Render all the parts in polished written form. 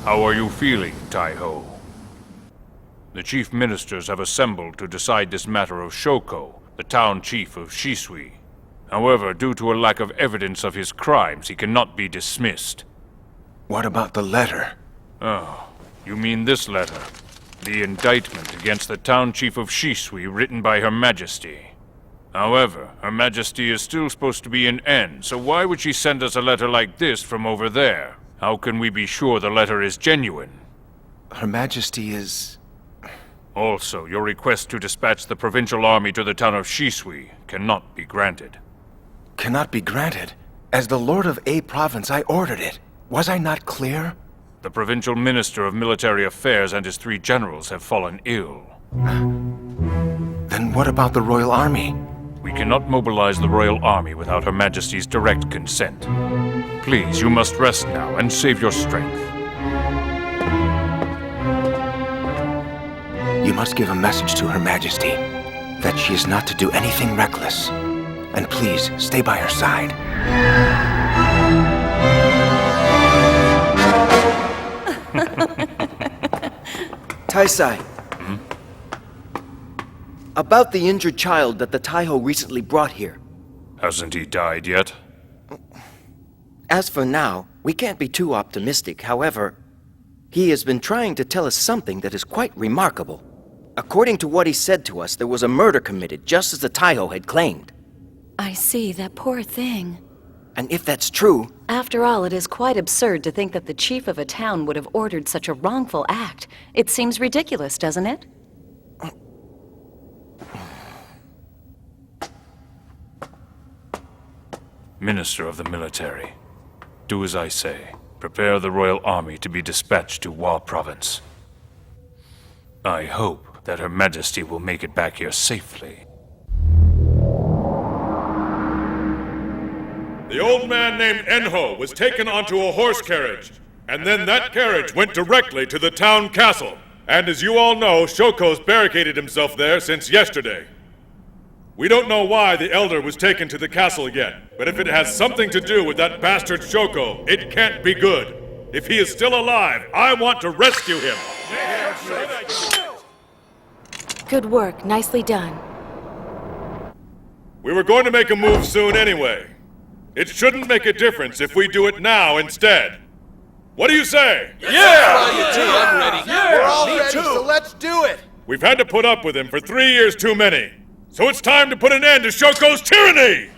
How are you feeling, Tai-Ho? The chief ministers have assembled to decide this matter of Shoko, the town chief of Shisui. However, due to a lack of evidence of his crimes, he cannot be dismissed. What about the letter? Oh, you mean this letter? The indictment against the town chief of Shisui written by Her Majesty. However, Her Majesty is still supposed to be in N, so why would she send us a letter like this from over there? How can we be sure the letter is genuine? Her Majesty is... Also, your request to dispatch the provincial army to the town of Shisui cannot be granted. Cannot be granted? As the Lord of A Province, I ordered it. Was I not clear? The provincial minister of military affairs and his 3 generals have fallen ill. Then what about the royal army? We cannot mobilize the royal army without Her Majesty's direct consent. Please, you must rest now and save your strength. You must give a message to Her Majesty that she is not to do anything reckless. And please, stay by her side. Taisai. About the injured child that the Tai-Ho recently brought here. Hasn't he died yet? As for now, we can't be too optimistic. However, he has been trying to tell us something that is quite remarkable. According to what he said to us, there was a murder committed, just as the Tai-Ho had claimed. I see, that poor thing. And if that's true... After all, it is quite absurd to think that the chief of a town would have ordered such a wrongful act. It seems ridiculous, doesn't it? Minister of the military, do as I say. Prepare the royal army to be dispatched to Wa Province. I hope that Her Majesty will make it back here safely. The old man named Enho was taken onto a horse carriage, and then that carriage went directly to the town castle. And as you all know, Shoko's barricaded himself there since yesterday. We don't know why the elder was taken to the castle yet, but if it has something to do with that bastard Shoko, it can't be good. If he is still alive, I want to rescue him. Good work, nicely done. We were going to make a move soon anyway. It shouldn't make a difference if we do it now instead. What do you say? I'm ready. We're all ready, so let's do it! We've had to put up with him for 3 years too many. So it's time to put an end to Shoko's tyranny!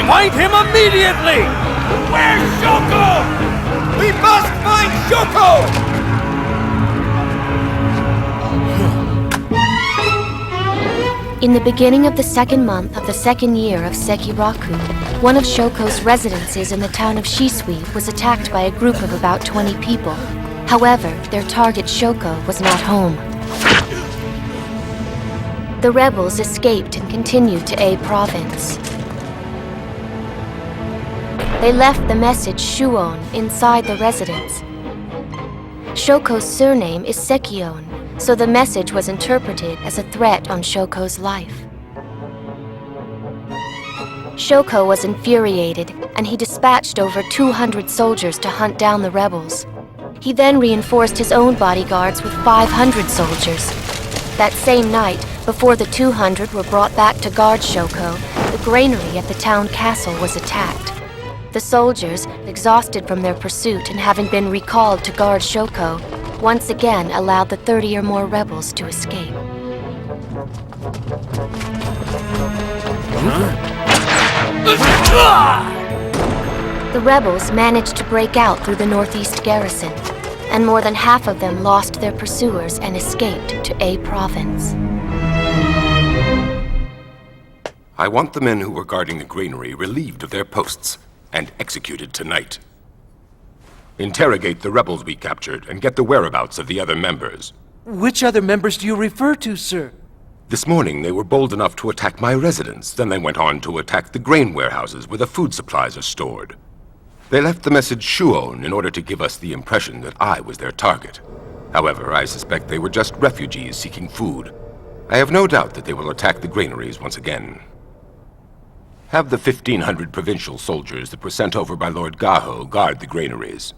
Find him immediately! Where's Shoko? We must find Shoko! In the beginning of the 2nd month of the 2nd year of Sekiraku, one of Shoko's residences in the town of Shisui was attacked by a group of about 20 people. However, their target Shoko was not home. The rebels escaped and continued to A Province. They left the message Shuon inside the residence. Shoko's surname is Sekion, so the message was interpreted as a threat on Shoko's life. Shoko was infuriated, and he dispatched over 200 soldiers to hunt down the rebels. He then reinforced his own bodyguards with 500 soldiers. That same night, before the 200 were brought back to guard Shoko, the granary at the town castle was attacked. The soldiers, exhausted from their pursuit and having been recalled to guard Shoko, once again allowed the 30 or more rebels to escape. The rebels managed to break out through the northeast garrison. and more than half of them lost their pursuers and escaped to A province. I want the men who were guarding the granary relieved of their posts and executed tonight. Interrogate the rebels we captured and get the whereabouts of the other members. Which other members do you refer to, sir? This morning they were bold enough to attack my residence, then they went on to attack the grain warehouses where the food supplies are stored. They left the message Shuon in order to give us the impression that I was their target. However, I suspect they were just refugees seeking food. I have no doubt that they will attack the granaries once again. Have the 1,500 provincial soldiers that were sent over by Lord Gaho guard the granaries.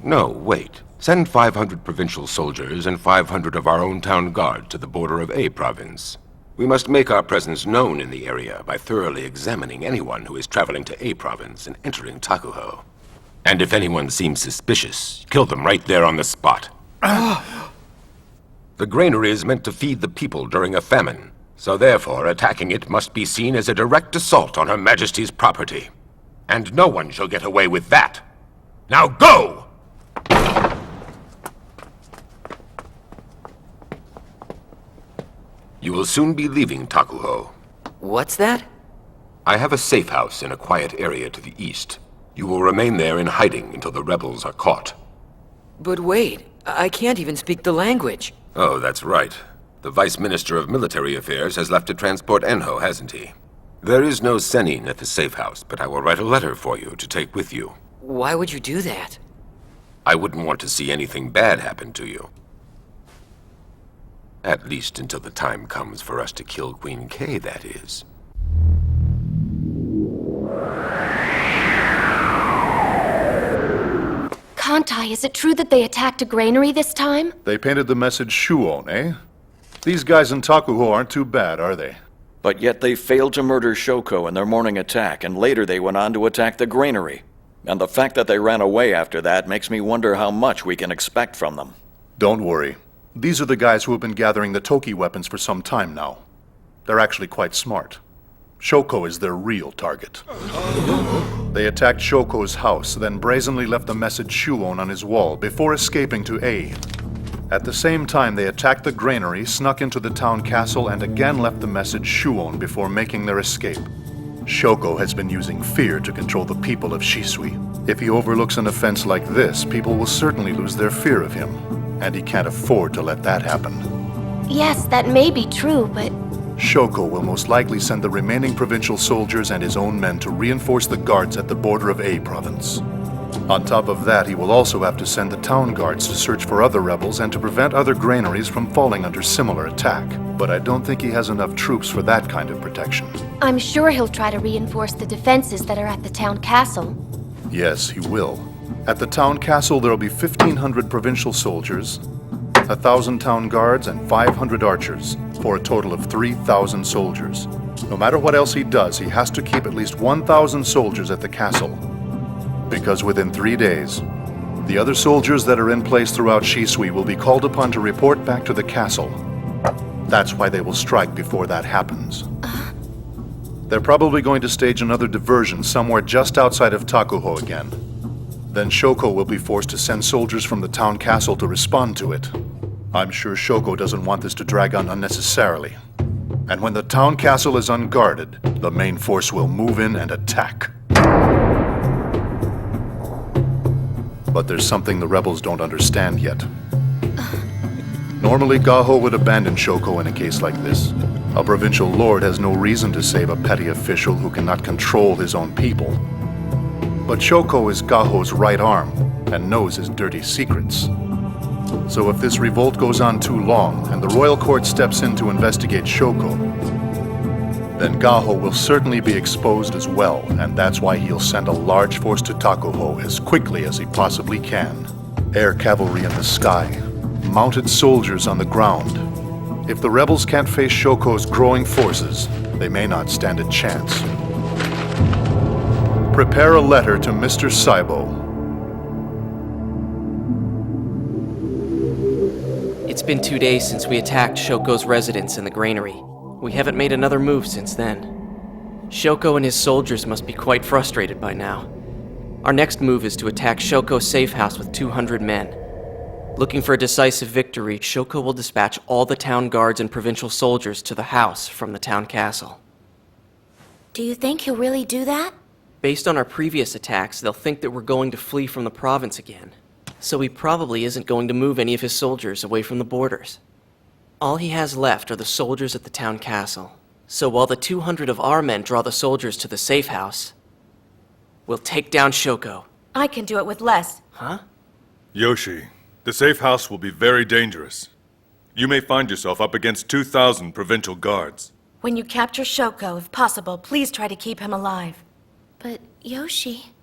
No, wait. Send 500 provincial soldiers and 500 of our own town guard to the border of A province. We must make our presence known in the area by thoroughly examining anyone who is traveling to A province and entering Takuho. And if anyone seems suspicious, kill them right there on the spot. The granary is meant to feed the people during a famine, so therefore attacking it must be seen as a direct assault on Her Majesty's property. And no one shall get away with that. Now go! You will soon be leaving Takuho. What's that? I have a safe house in a quiet area to the east. You will remain there in hiding until the rebels are caught. But wait, I can't even speak the language. Oh, that's right. The Vice Minister of Military Affairs has left to transport Enho, hasn't he? There is no Senin at the safe house, but I will write a letter for you to take with you. Why would you do that? I wouldn't want to see anything bad happen to you. At least until the time comes for us to kill Queen K, that is. Kantai, is it true that they attacked a granary this time? They painted the message Shuon, eh? These guys in Takuho aren't too bad, are they? But yet they failed to murder Shoko in their morning attack, and later they went on to attack the granary. And the fact that they ran away after that makes me wonder how much we can expect from them. Don't worry. These are the guys who have been gathering the Toki weapons for some time now. They're actually quite smart. Shoko is their real target. They attacked Shoko's house, then brazenly left the message Shuon on his wall before escaping to A. At the same time, they attacked the granary, snuck into the town castle, and again left the message Shuon before making their escape. Shoko has been using fear to control the people of Shisui. If he overlooks an offense like this, people will certainly lose their fear of him. And he can't afford to let that happen. Yes, that may be true, but... Shoko will most likely send the remaining provincial soldiers and his own men to reinforce the guards at the border of A province. On top of that, he will also have to send the town guards to search for other rebels and to prevent other granaries from falling under similar attack. But I don't think he has enough troops for that kind of protection. I'm sure he'll try to reinforce the defenses that are at the town castle. Yes, he will. At the town castle, there will be 1,500 provincial soldiers, 1,000 town guards, and 500 archers, for a total of 3,000 soldiers. No matter what else he does, he has to keep at least 1,000 soldiers at the castle. Because within 3 days, the other soldiers that are in place throughout Shisui will be called upon to report back to the castle. That's why they will strike before that happens. They're probably going to stage another diversion somewhere just outside of Takuho again. Then Shoko will be forced to send soldiers from the town castle to respond to it. I'm sure Shoko doesn't want this to drag on unnecessarily. And when the town castle is unguarded, the main force will move in and attack. But there's something the rebels don't understand yet. Normally, Gaho would abandon Shoko in a case like this. A provincial lord has no reason to save a petty official who cannot control his own people. But Shoko is Gaho's right arm and knows his dirty secrets. So if this revolt goes on too long and the royal court steps in to investigate Shoko, then Gaho will certainly be exposed as well, and that's why he'll send a large force to Takuho as quickly as he possibly can. Air cavalry in the sky, mounted soldiers on the ground. If the rebels can't face Shoko's growing forces, they may not stand a chance. Prepare a letter to Mr. Saibo. It's been 2 days since we attacked Shoko's residence in the granary. We haven't made another move since then. Shoko and his soldiers must be quite frustrated by now. Our next move is to attack Shoko's safe house with 200 men. Looking for a decisive victory, Shoko will dispatch all the town guards and provincial soldiers to the house from the town castle. Do you think he'll really do that? Based on our previous attacks, they'll think that we're going to flee from the province again. So he probably isn't going to move any of his soldiers away from the borders. All he has left are the soldiers at the town castle. So while the 200 of our men draw the soldiers to the safe house, we'll take down Shoko. I can do it with less. Huh? Yoshi, the safe house will be very dangerous. You may find yourself up against 2,000 provincial guards. When you capture Shoko, if possible, please try to keep him alive. But Yoshi...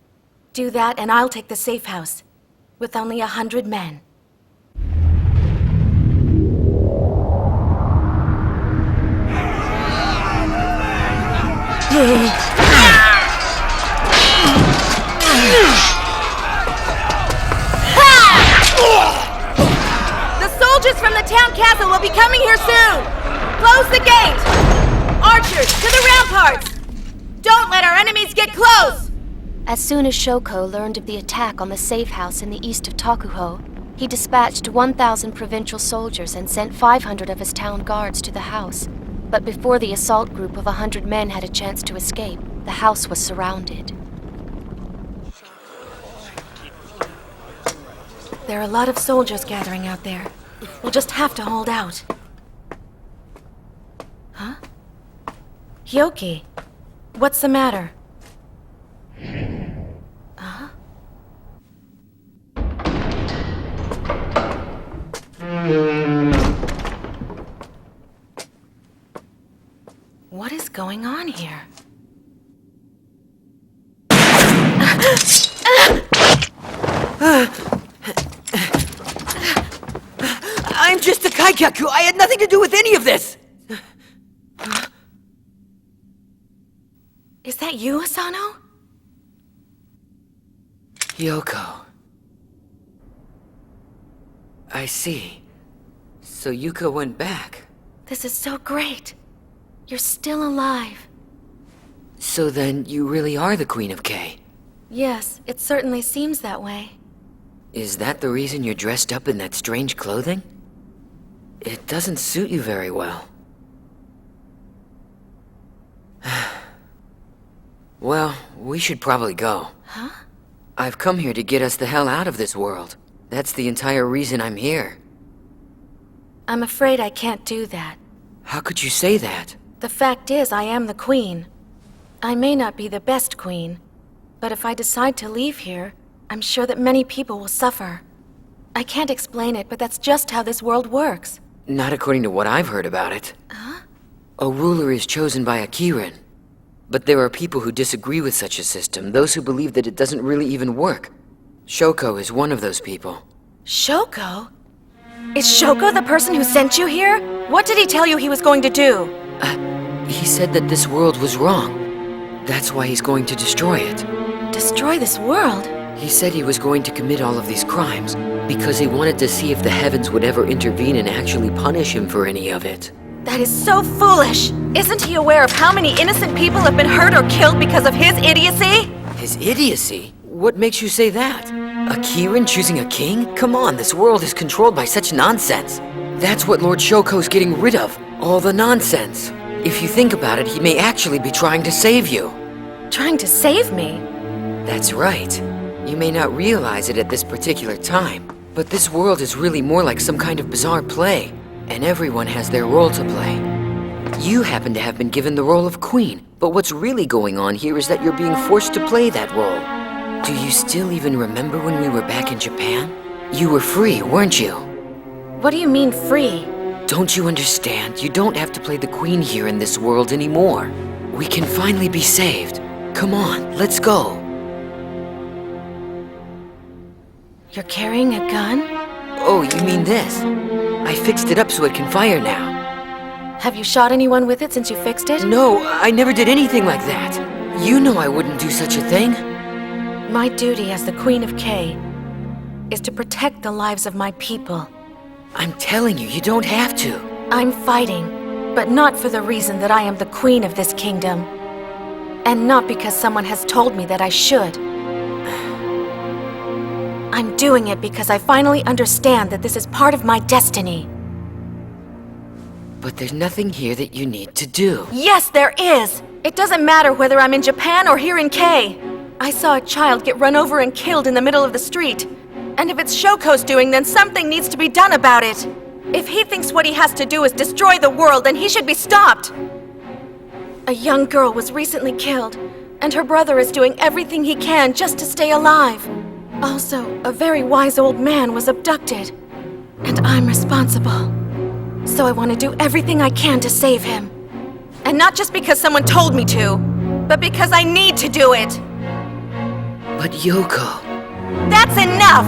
Do that and I'll take the safe house. With only 100 men. The soldiers from the town castle will be coming here soon! Close the gate! Archers, to the ramparts! Don't let our enemies get close! As soon as Shoko learned of the attack on the safe house in the east of Tokuho, he dispatched 1,000 provincial soldiers and sent 500 of his town guards to the house. But before the assault group of 100 men had a chance to escape, the house was surrounded. There are a lot of soldiers gathering out there. We'll just have to hold out. Huh? Hyoki, what's the matter? Huh? What is going on here? I'm just a kaikaku. I had nothing to do with any of this. Is that you, Asano? Yoko. I see. So Yuka went back. This is so great. You're still alive. So then you really are the Queen of K? Yes, it certainly seems that way. Is that the reason you're dressed up in that strange clothing? It doesn't suit you very well. Well, we should probably go. Huh? I've come here to get us the hell out of this world. That's the entire reason I'm here. I'm afraid I can't do that. How could you say that? The fact is, I am the queen. I may not be the best queen, but if I decide to leave here, I'm sure that many people will suffer. I can't explain it, but that's just how this world works. Not according to what I've heard about it. Huh? A ruler is chosen by a Kirin. But there are people who disagree with such a system, those who believe that it doesn't really even work. Shoko is one of those people. Shoko? Is Shoko the person who sent you here? What did he tell you he was going to do? He said that this world was wrong. That's why he's going to destroy it. Destroy this world? He said he was going to commit all of these crimes because he wanted to see if the heavens would ever intervene and actually punish him for any of it. That is so foolish! Isn't he aware of how many innocent people have been hurt or killed because of his idiocy? His idiocy? What makes you say that? A Kirin choosing a king? Come on, this world is controlled by such nonsense. That's what Lord Shoko's getting rid of. All the nonsense. If you think about it, he may actually be trying to save you. Trying to save me? That's right. You may not realize it at this particular time, but this world is really more like some kind of bizarre play, and everyone has their role to play. You happen to have been given the role of queen, but what's really going on here is that you're being forced to play that role. Do you still even remember when we were back in Japan? You were free, weren't you? What do you mean, free? Don't you understand? You don't have to play the queen here in this world anymore. We can finally be saved. Come on, let's go. You're carrying a gun? Oh, you mean this? I fixed it up so it can fire now. Have you shot anyone with it since you fixed it? No, I never did anything like that. You know I wouldn't do such a thing. My duty as the Queen of K is to protect the lives of my people. I'm telling you, you don't have to. I'm fighting, but not for the reason that I am the queen of this kingdom. And not because someone has told me that I should. I'm doing it because I finally understand that this is part of my destiny. But there's nothing here that you need to do. Yes, there is! It doesn't matter whether I'm in Japan or here in K. I saw a child get run over and killed in the middle of the street. And if it's Shoko's doing, then something needs to be done about it. If he thinks what he has to do is destroy the world, then he should be stopped. A young girl was recently killed, and her brother is doing everything he can just to stay alive. Also, a very wise old man was abducted, and I'm responsible. So I want to do everything I can to save him. And not just because someone told me to, but because I need to do it. But Yoko... That's enough!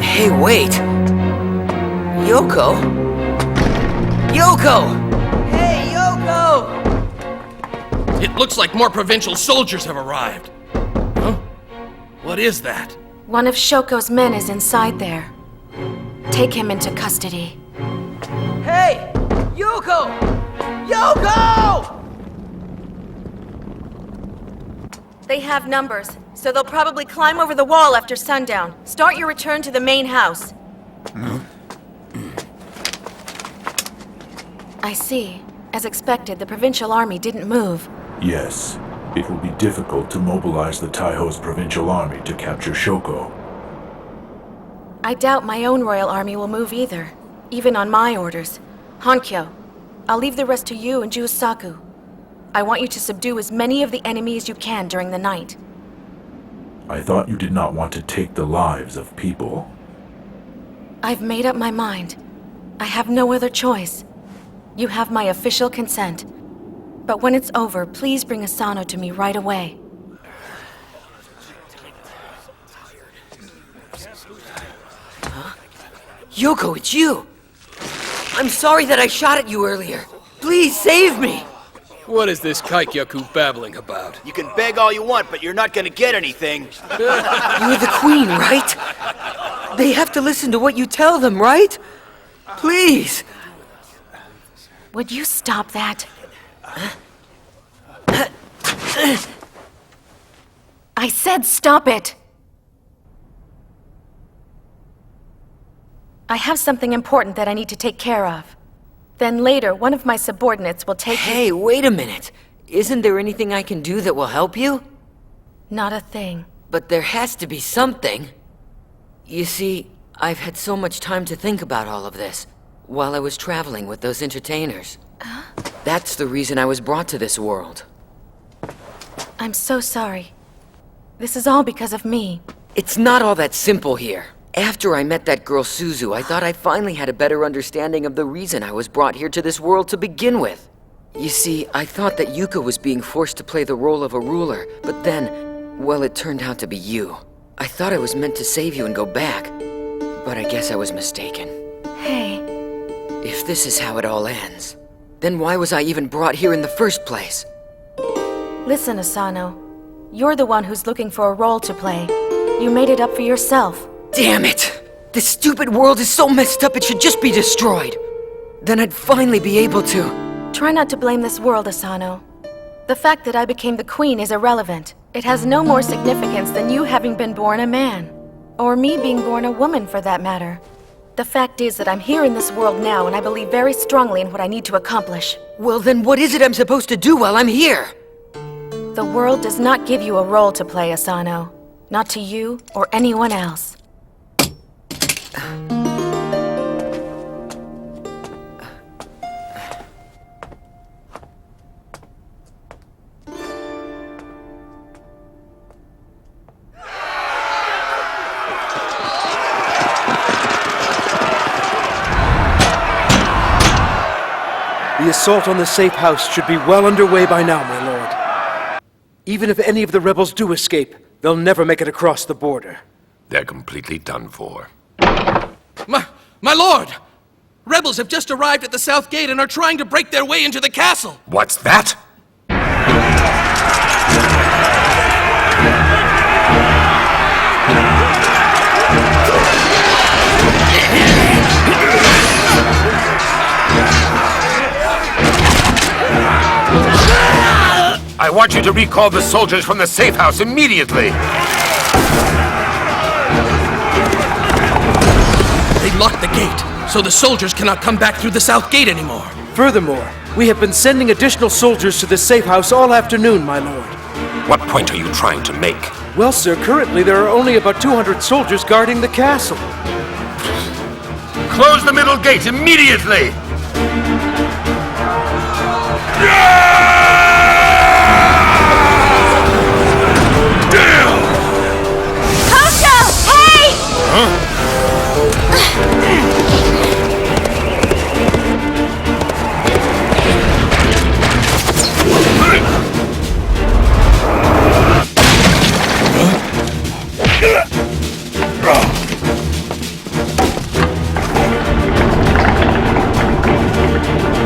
Hey, wait! Yoko? Yoko! Hey, Yoko! It looks like more provincial soldiers have arrived. Huh? What is that? One of Shoko's men is inside there. Take him into custody. Hey! Yoko! Yoko! They have numbers, so they'll probably climb over the wall after sundown. Start your return to the main house. I see. As expected, the provincial army didn't move. Yes. It will be difficult to mobilize the Taiho's provincial army to capture Shoko. I doubt my own royal army will move either, even on my orders. Hankyo, I'll leave the rest to you and Jusaku. I want you to subdue as many of the enemy as you can during the night. I thought you did not want to take the lives of people. I've made up my mind. I have no other choice. You have my official consent. But when it's over, please bring Asano to me right away. Huh? Yoko, it's you! I'm sorry that I shot at you earlier. Please save me! What is this Kaikyaku babbling about? You can beg all you want, but you're not gonna get anything. You're the queen, right? They have to listen to what you tell them, right? Please! Would you stop that? I said stop it! I have something important that I need to take care of. Then later, one of my subordinates will take Hey, wait a minute. Isn't there anything I can do that will help you? Not a thing. But there has to be something. You see, I've had so much time to think about all of this while I was traveling with those entertainers. That's the reason I was brought to this world. I'm so sorry. This is all because of me. It's not all that simple here. After I met that girl Suzu, I thought I finally had a better understanding of the reason I was brought here to this world to begin with. You see, I thought that Yuka was being forced to play the role of a ruler, but then, well, it turned out to be you. I thought I was meant to save you and go back, but I guess I was mistaken. Hey. If this is how it all ends, then why was I even brought here in the first place? Listen, Asano. You're the one who's looking for a role to play. You made it up for yourself. Damn it! This stupid world is so messed up it should just be destroyed. Then I'd finally be able to. Try not to blame this world, Asano. The fact that I became the queen is irrelevant. It has no more significance than you having been born a man. Or me being born a woman, for that matter. The fact is that I'm here in this world now, and I believe very strongly in what I need to accomplish. Well, then what is it I'm supposed to do while I'm here? The world does not give you a role to play, Asano. Not to you or anyone else. The assault on the safe house should be well underway by now, my lord. Even if any of the rebels do escape, they'll never make it across the border. They're completely done for. My lord! Rebels have just arrived at the south gate and are trying to break their way into the castle! What's that? I want you to recall the soldiers from the safe house immediately. They locked the gate, so the soldiers cannot come back through the south gate anymore. Furthermore, we have been sending additional soldiers to the safe house all afternoon, my lord. What point are you trying to make? Well, sir, currently there are only about 200 soldiers guarding the castle. Close the middle gate immediately! Damn! Kosho! Hey! Huh?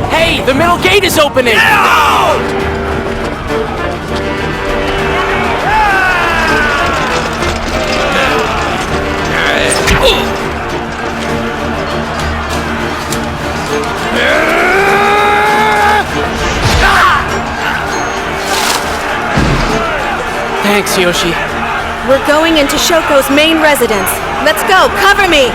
Hey, the middle gate is opening! Thanks, Yoshi. We're going into Shoko's main residence. Let's go, cover me!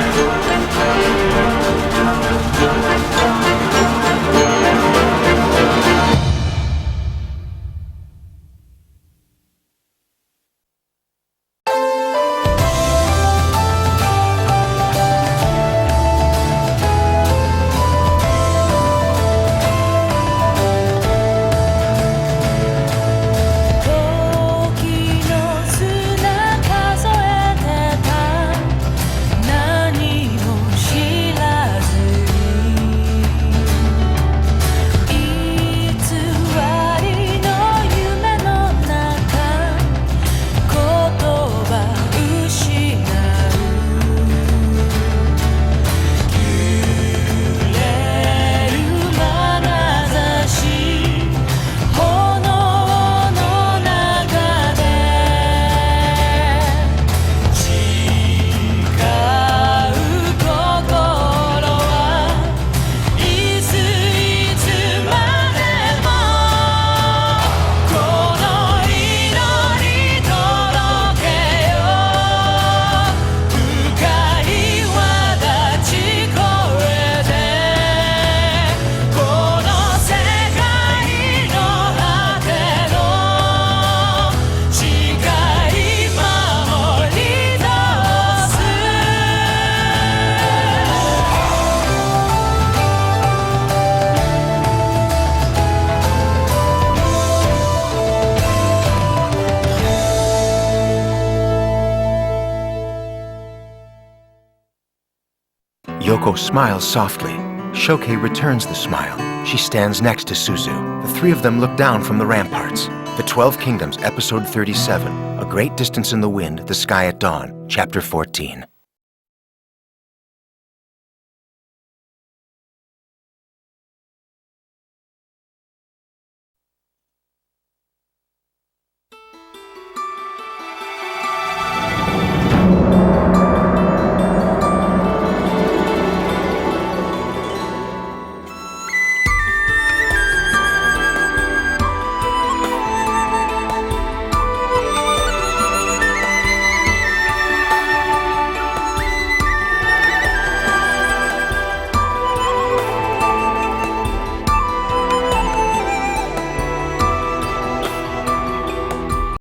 Yoko smiles softly. Shokei returns the smile. She stands next to Suzu. The three of them look down from the ramparts. The 12 Kingdoms, Episode 37. A Great Distance in the Wind, The Sky at Dawn, Chapter 14.